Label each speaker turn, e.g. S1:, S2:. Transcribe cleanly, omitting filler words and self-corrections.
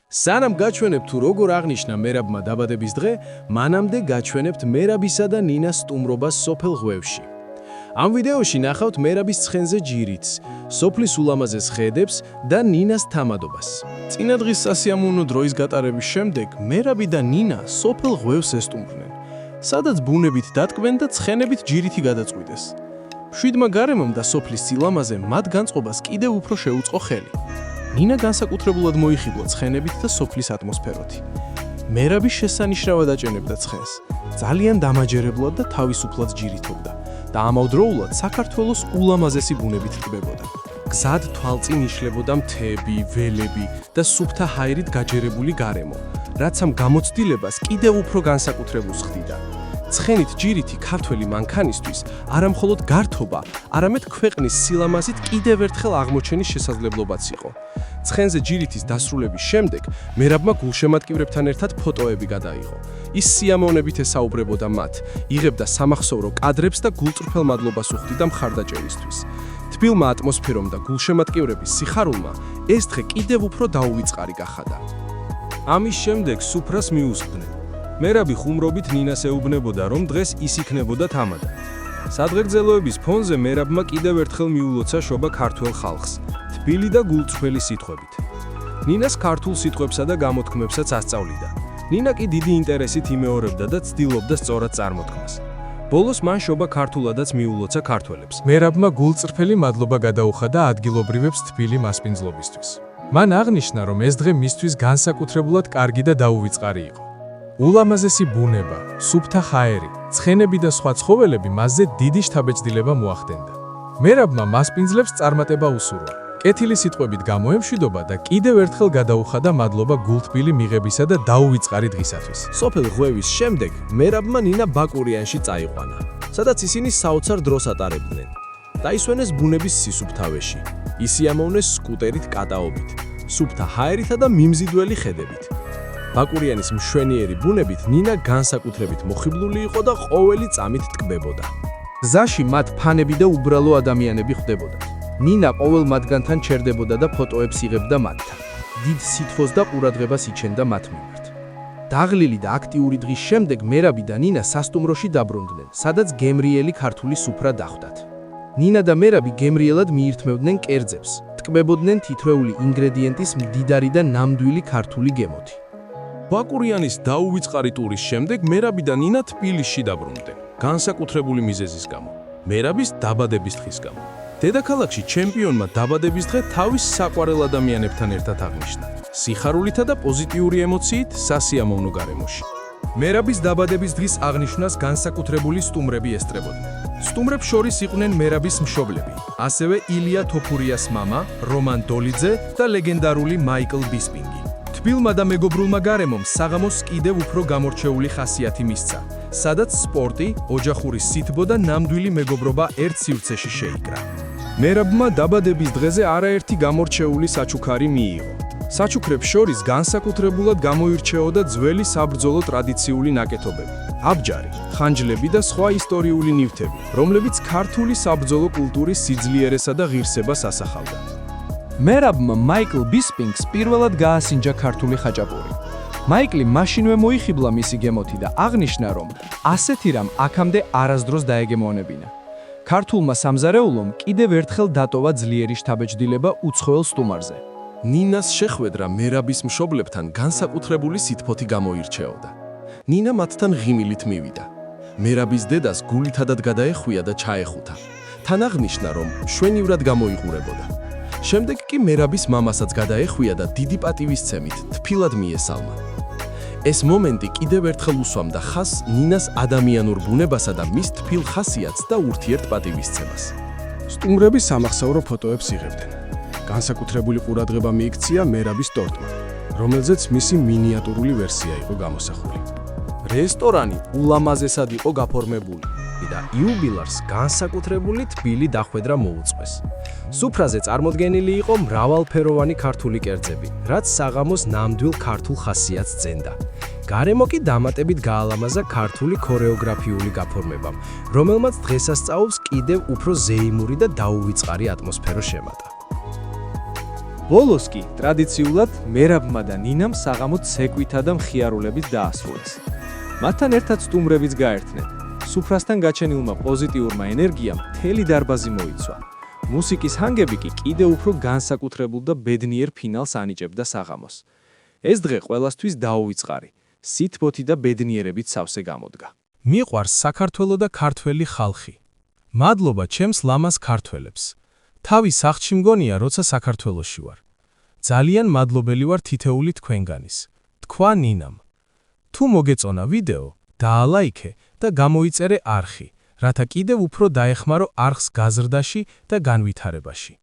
S1: სანამ გაჩვენებთ თუ როგორ აღნიშნა მერაბმა დაბადების დღე, მანამდე გაჩვენებთ მერაბისა და ნინას სტუმრობას სოფელ ღვევში. ამ ვიდეოში ნახავთ მერაბის ცხენზე ჯირითს, სოფლის ულამაზეს ხედებს და ნინას თამადობას. წინა დღის სასიამოვნო დროის გატარების შემდეგ მერაბი და ნინა სოფელ ღვევს ესტუმრნენ, სადაც ბუნებით დატკბენ და ცხენებით ჯირითი გადაწყვიტეს. მშვიდმა გარემომ და სოფლის სილამაზემ მათ განწყობას კიდევ უფრო შეუწყო ხელი. ნინა განსაკუთრებულად მოიხიბლა ცხენებით და სოფლის ატმოსფეროთი. მერაბი შესანიშნავად აჭენებდა ცხენს, ძალიან დამაჯერებლად და თავისუფლად ჯირითობდა და ამავდროულად საქართველოს ულამაზესი ბუნებით ტკბებოდა. გზად თვალწინ იშლებოდა მთები, ველები და სუფთა ჰაერით გაჯერებული გარემო, რაც ამ გამოცდილებას კიდევ უფრო განსაკუთრებულს ხდიდა. ცხენით ჯირითი ქართველი მანქანისთვის არა მხოლოდ გართობა, არამედ ქვეყნის სილამაზით კიდევ ერთხელ აღმოჩენის შესაძლებლობაც იყო. ცხენზე ჯირითის დასრულების შემდეგ მერაბმა გულშემატკივრებთან ერთად ფოტოები გადაიღო. ის სიამოვნებით ესაუბრებოდა მათ, იღებდა სამახსოვრო კადრებს და გულწრფელ მადლობას უხდიდა მხარდაჭერისთვის. თბილმა ატმოსფერომ და გულშემატკივრების სიხარულმა ეს დღე კიდევ უფრო დაუვიწყარი გახადა. ამის შემდეგ სუფრას მიუსხდნენ. მერაბი ხუმრობით ნინას ეუბნებოდა, რომ დღეს ის იქნებოდა თამადა. სადღეგრძელოების ფონზე მერაბმა კიდევ ერთხელ მიულოცა შობა ქართველ ხალხს, თბილი და გულწრფელი სიტყვებით. ნინას ქართულ სიტყვებსა და გამოთქმებსაც ასწავლიდა. ნინა კი დიდი ინტერესით იმეორებდა და ცდილობდა სწორად წარმოთქმას. ბოლოს მან შობა ქართულადაც მიულოცა ქართველებს.
S2: მერაბმა გულწრფელი მადლობა გადაუხადა ადგილობრივებს თბილი მასპინძლობისთვის. მან აღნიშნა, რომ ეს დღე მისთვის განსაკუთრებულად კარგი და დაუვიწყარი იყო. ულამაზესი ბუნება, სუფთა ჰაერი, ცხენები და სხვა ცხოველები მასზე დიდი შთაბეჭდილება მოახდენდა. მერაბმა მასპინძლებს წარმატება უსურვა. კეთილი სიტყვებით გამოემშვიდობა და კიდევ ერთხელ გადაუხადა მადლობა გულთბილი მიღებისა და დაუვიწყარი დღისათვის.
S1: სოფელ ღვევის შემდეგ მერაბმა ნინა ბაკურიანში წაიყვანა, სადაც ისინი საოცარ დროს ატარებდნენ. დაისვენეს ბუნების სისუფთავეში, ისიამოვნეს სკუტერით კატაობით, სუფთა ჰაერითა და მიმზიდველი ხედებით. ბაკურიანის მშვენიერი ბუნებით ნინა განსაკუთრებით მოხიბლული იყო და ყოველი წამით ტკბებოდა. გზაში მათ ფანები და უბრალო ადამიანები ხვდებოდა. ნინა ყოველ მათგანთან ჩერდებოდა და ფოტოებს იღებდა მათთან. დიდ სითბოს და ყურადღებას იჩენდა მათ მიმართ. დაღლილი და აქტიური დღის შემდეგ მერაბი და ნინა სასტუმროში დაბრუნდნენ, სადაც გემრიელი ქართული სუფრა დახვდათ. ნინა და მერაბი გემრიელად მიირთმევდნენ კერძებს, ტკბებოდნენ თითოეული ინგრედიენტის მდიდარი და ნამდვილი ქართული გემოთი.
S3: ბაკურიანის დაუვიწყარი ტურის შემდეგ მერაბი და ნინა თბილისში დაბრუნდნენ, განსაკუთრებული მიზეზის გამო, მერაბის დაბადების დღის გამო. დედაქალაქში ჩემპიონმა დაბადების დღე თავის საყვარელ ადამიანებთან ერთად აღნიშნა, სიხარულითა და პოზიტიური ემოციით სასიამოვნო გარემოში. მერაბის დაბადების დღის აღნიშვნას განსაკუთრებული სტუმრები ესწრებოდნენ. სტუმრებს შორის იყვნენ მერაბის მშობლები, ასევე ილია თოფურიას მამა, რომან დოლიძე და ლეგენდარული მაიკლ ბისპინგი. თბილმა და მეგობრულმა გარემომ საღამოს კიდევ უფრო გამორჩეული ხასიათი მისცა, სადაც სპორტი, ოჯახური სითბო და ნამდვილი მეგობრობა ერთ სივრცეში შეიკრა. მერაბმა დაბადების დღეზე არაერთი გამორჩეული საჩუქარი მიიღო. საჩუქრებს შორის განსაკუთრებულად გამოირჩეოდა ძველი საბრძოლო ტრადიციული ნაკეთობები, აბჯარი, ხანჯლები და სხვა ისტორიული ნივთები, რომლებიც ქართული საბრძოლო კულტურის სიძლიერესა და ღირსებას ასახავდა.
S4: მერაბმა მაიკლ ბისპინგს პირველად გაასინჯა ქართული ხაჭაპური. მაიკლი მაშინვე მოიხიბლა მისი გემოთი და აღნიშნა, რომ ასეთი რამ აქამდე არასდროს დაეგემონებინა. ქართულმა სამზარეულომ კიდევ ერთხელ დატოვა ძლიერი შთაბეჭდილება უცხოელ სტუმარზე.
S1: ნინას შეხვედრა მერაბის მშობლებთან განსაკუთრებული სითბოთი გამოირჩეოდა. ნინა მათთან ღიმილით მივიდა. მერაბის დედას გულითადად გადაეხვია და ჩაეხუთა. თან აღნიშნა, რომ მშვენივრად გამოიყურებოდა. შემდეგ კი მერაბის მამასაც გადაეხვია და დიდი პატივისცემით თბილად მიესალმა. ეს მომენტი კიდევ ერთხელ უსვამდა ხაზს ნინას ადამიანურ ბუნებასა და მის თბილ ხასიათს და ურთიერთპატივისცემას. სტუმრები სამახსოვრო ფოტოებს იღებდნენ. განსაკუთრებული ყურადღება მიიქცია მერაბის ტორტმა, რომელზეც მისი მინიატურული ვერსია იყო გამოსახული. რესტორანი ულამაზესად იყო გაფორმებული და იუბილარს განსაკუთრებული თბილი დახვედრა მოუწყვეს. სუფრაზე წარმოდგენილი იყო მრავალფეროვანი ქართული კერძები, რაც საღამოს ნამდვილ ქართულ ხასიათს ძენდა. გარემო კი დამატებით გაალამაზა ქართული ქორეოგრაფიული გაფორმებამ, რომელმაც დღესასწაულს კიდევ უფრო ზეიმური და დაუვიწყარი ატმოსფერო შემატა.
S4: ბოლოს კი ტრადიციულად მერაბმა და ნინამ საღამო ცეკვითა და მხიარულებით დაასრულეს. მათთან ერთად სტუმრებიც გაერთნენ. სუფრასთან გაჩენილმა პოზიტიურმა ენერგიამ მთელი დარბაზი მოიცვა. მუსიკის ჰანგები კი კიდევ უფრო განსაკუთრებულ და ბედნიერ ფინალს ანიჭებდა საღამოს. ეს დღე ყველასთვის დაუვიწყარი, სითბოთი და ბედნიერებით სავსე გამოდგა.
S2: მიყვარს საქართველო და ქართველი ხალხი. მადლობა ჩემს ლამაზ ქართველებს. თავი სახლში მგონია, როცა საქართველოში ვარ. ძალიან მადლობელი ვარ თითეული თქვენგანის. თქვა ნინამ. თუ მოგეწონა ვიდეო, დაალაიქე და გამოიწერე არხი, რათა კიდევ უფრო დაეხმარო არხს გაზრდაში და განვითარებაში.